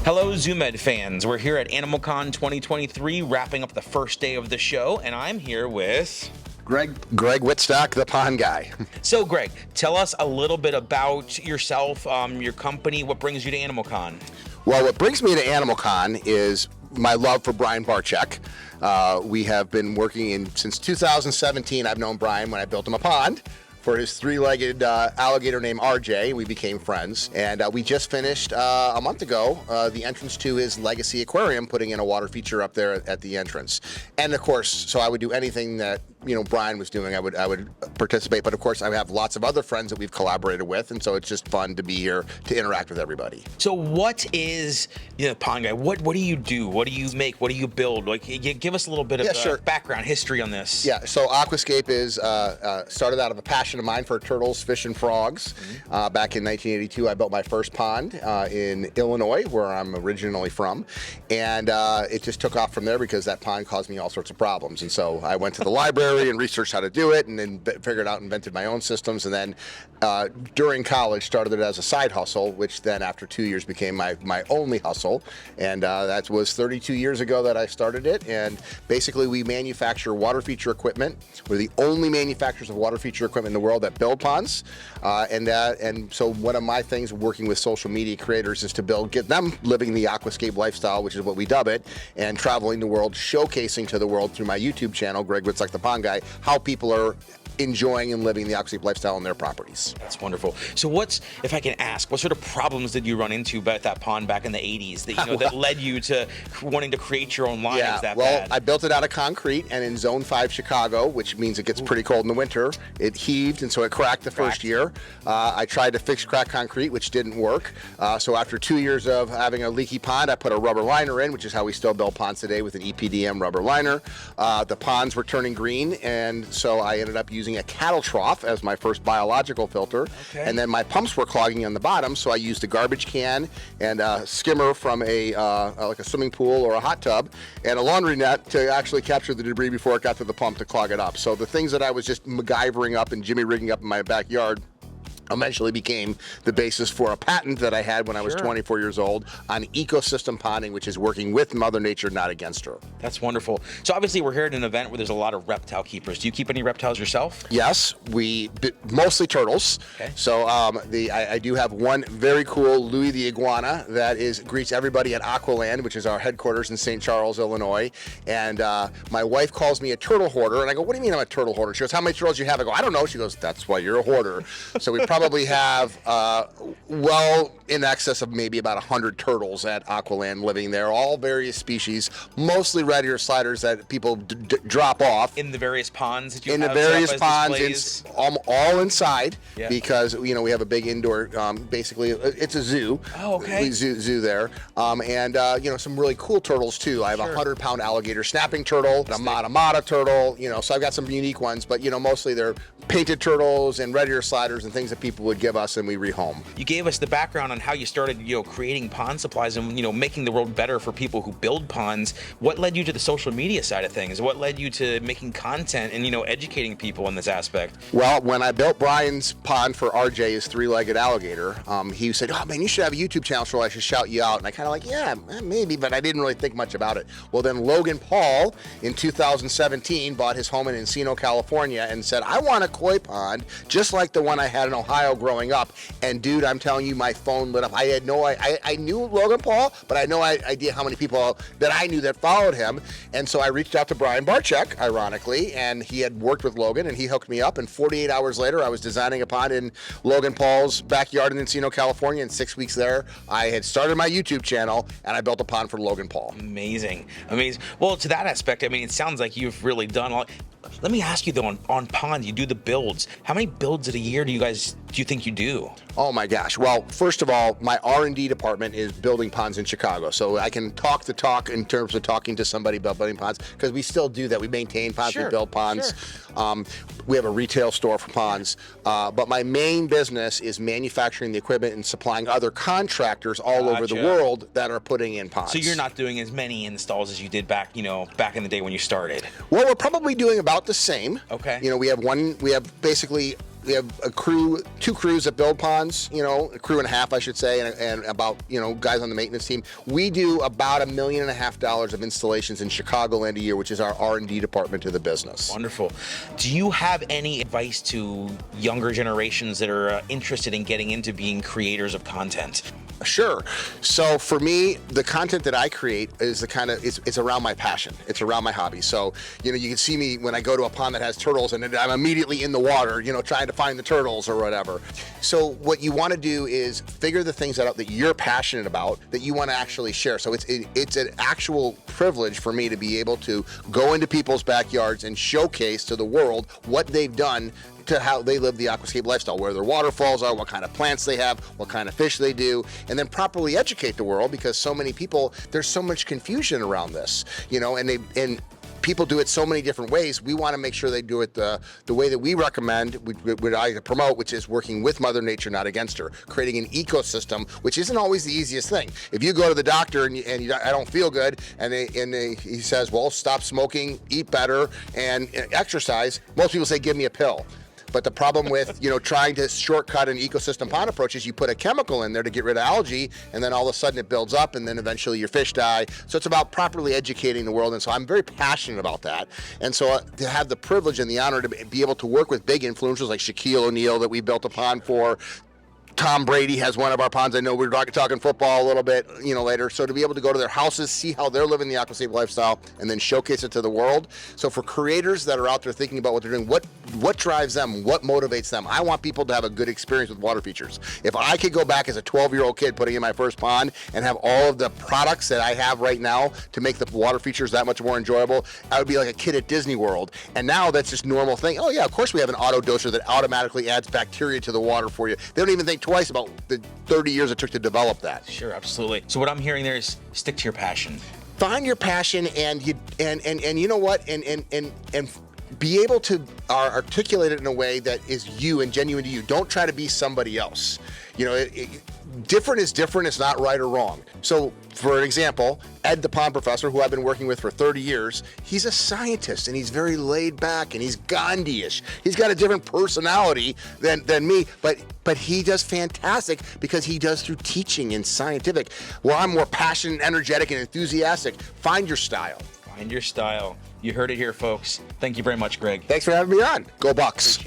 Hello, Zoo Med fans. We're here at AnimalCon 2023, wrapping up the first day of the show, and I'm here with... Greg Wittstock, the pond guy. So, Greg, tell us a little bit about yourself, your company, what brings you to AnimalCon? Well, what brings me to AnimalCon is my love for Brian Barczyk. We have been working since 2017. I've known Brian when I built him a pond for his three-legged alligator named RJ. We became friends, and we just finished a month ago the entrance to his legacy aquarium, putting in a water feature up there at the entrance. And of course, so I would do anything that Brian was doing, I would participate. But of course, I have lots of other friends that we've collaborated with, and so it's just fun to be here to interact with everybody. So what is pond guy? What do you do? What do you make? What do you build? Like, give us a little bit of background history on this. Yeah. So Aquascape is started out of a passion of mine for turtles, fish, and frogs. Back in 1982, I built my first pond in Illinois, where I'm originally from, and it just took off from there because that pond caused me all sorts of problems. And so I went to the library and researched how to do it, and then figured out, invented my own systems, and then during college started it as a side hustle, which then after 2 years became my only hustle. And that was 32 years ago that I started it. And basically we manufacture water feature equipment. We're the only manufacturers of water feature equipment in the world that build ponds. And so one of my things working with social media creators is to get them living the aquascape lifestyle, which is what we dub it, and traveling the world, showcasing to the world through my YouTube channel, Greg Wittstock the Pond Guy, how people are enjoying and living the aquascape lifestyle on their properties. That's wonderful. So if I can ask, what sort of problems did you run into at that pond back in the 80s that that led you to wanting to create your own line? Yeah, I built it out of concrete, and in Zone 5 Chicago, which means it gets pretty cold in the winter, it heaved, and so it cracked the first year. I tried to fix cracked concrete, which didn't work. So after 2 years of having a leaky pond, I put a rubber liner in, which is how we still build ponds today, with an EPDM rubber liner. The ponds were turning green, and so I ended up using a cattle trough as my first biological filter. Okay. And then my pumps were clogging on the bottom, so I used a garbage can and a skimmer from like a swimming pool or a hot tub, and a laundry net to actually capture the debris before it got to the pump to clog it up. So the things that I was just MacGyvering up and Jimmy rigging up in my backyard eventually became the basis for a patent that I had when I was 24 years old on ecosystem ponding, which is working with Mother Nature, not against her. That's wonderful. So obviously we're here at an event where there's a lot of reptile keepers. Do you keep any reptiles yourself? Yes, mostly turtles. Okay. So I do have one very cool Louis the iguana that greets everybody at Aqualand, which is our headquarters in St. Charles, Illinois. And my wife calls me a turtle hoarder, and I go, "What do you mean I'm a turtle hoarder?" She goes, "How many turtles do you have?" I go, "I don't know." She goes, "That's why you're a hoarder." So we probably have well in excess of maybe about 100 turtles at Aqualand living there, all various species, mostly red ear sliders that people drop off in the various ponds that you have. In the various ponds, all inside, because we have a big indoor. Basically, it's a zoo. Oh, okay. Zoo there, and some really cool turtles too. I have a 100-pound alligator snapping turtle, a mata turtle. So I've got some unique ones, but mostly they're painted turtles and red ear sliders and things that people would give us and we rehome. You gave us the background on how you started, creating pond supplies and, making the world better for people who build ponds. What led you to the social media side of things? What led you to making content and, educating people in this aspect? Well, when I built Brian's pond for RJ, his three-legged alligator, he said, "Oh man, you should have a YouTube channel so I should shout you out." And I kind of yeah, maybe, but I didn't really think much about it. Well, then Logan Paul in 2017 bought his home in Encino, California, and said, "I want a koi pond just like the one I had in Ohio growing up." And dude, I'm telling you, my phone lit up. I had I knew Logan Paul, but I had no idea how many people that I knew that followed him. And so I reached out to Brian Barczyk, ironically, and he had worked with Logan, and he hooked me up. And 48 hours later, I was designing a pond in Logan Paul's backyard in Encino, California. And 6 weeks there, I had started my YouTube channel, and I built a pond for Logan Paul. Amazing. Well, to that aspect, it sounds like you've really done all. Let me ask you though, on ponds, you do the builds. How many builds in a year do you think you do? Oh my gosh. Well, first of all, my R&D department is building ponds in Chicago. So I can talk the talk in terms of talking to somebody about building ponds, because we still do that. We maintain ponds, we build ponds. We have a retail store for ponds. But my main business is manufacturing the equipment and supplying other contractors all over the world that are putting in ponds. So you're not doing as many installs as you did back in the day when you started? Well, we're probably doing about the same. Okay. We have basically we have a crew, 2 crews that build ponds, you know, a crew and a half, I should say, and about, you know, guys on the maintenance team. We do about $1.5 million of installations in Chicagoland a year, which is our R&D department of the business. Wonderful. Do you have any advice to younger generations that are interested in getting into being creators of content? Sure. So for me, the content that I create is the kind of, it's around my passion. It's around my hobby. So, you know, you can see me when I go to a pond that has turtles and I'm immediately in the water, you know, trying to find the turtles or whatever. So what you want to do is figure the things out that you're passionate about, that you want to actually share. So it's an actual privilege for me to be able to go into people's backyards and showcase to the world what they've done to how they live the aquascape lifestyle, where their waterfalls are, what kind of plants they have, what kind of fish they do, and then properly educate the world, because so many people, there's so much confusion around this, you know, and people do it so many different ways. We want to make sure they do it the way that we recommend, what I promote, which is working with Mother Nature, not against her, creating an ecosystem, which isn't always the easiest thing. If you go to the doctor and I don't feel good, and he says, well, stop smoking, eat better, and exercise, most people say, give me a pill. But the problem with, you know, trying to shortcut an ecosystem pond approach is you put a chemical in there to get rid of algae, and then all of a sudden it builds up, and then eventually your fish die. So it's about properly educating the world, and so I'm very passionate about that. And so to have the privilege and the honor to be able to work with big influencers like Shaquille O'Neal that we built a pond for, Tom Brady has one of our ponds. I know we're talking football a little bit, you know, later. So to be able to go to their houses, see how they're living the aquascape lifestyle, and then showcase it to the world. So for creators that are out there thinking about what they're doing, what drives them, what motivates them? I want people to have a good experience with water features. If I could go back as a 12-year-old kid putting in my first pond and have all of the products that I have right now to make the water features that much more enjoyable, I would be like a kid at Disney World. And now that's just normal thing. Oh yeah, of course we have an auto doser that automatically adds bacteria to the water for you. They don't even think twice about the 30 years it took to develop that. Sure, absolutely. So what I'm hearing there is stick to your passion. Find your passion, and you know what, and be able to articulate it in a way that is you and genuine to you. Don't try to be somebody else. You know, different is different. It's not right or wrong. So, for an example, Ed, the pond professor, who I've been working with for 30 years, he's a scientist, and he's very laid back, and he's Gandhi-ish. He's got a different personality than me, but he does fantastic because he does through teaching and scientific. Well, I'm more passionate, energetic, and enthusiastic. Find your style. Find your style. You heard it here, folks. Thank you very much, Greg. Thanks for having me on. Go Bucks.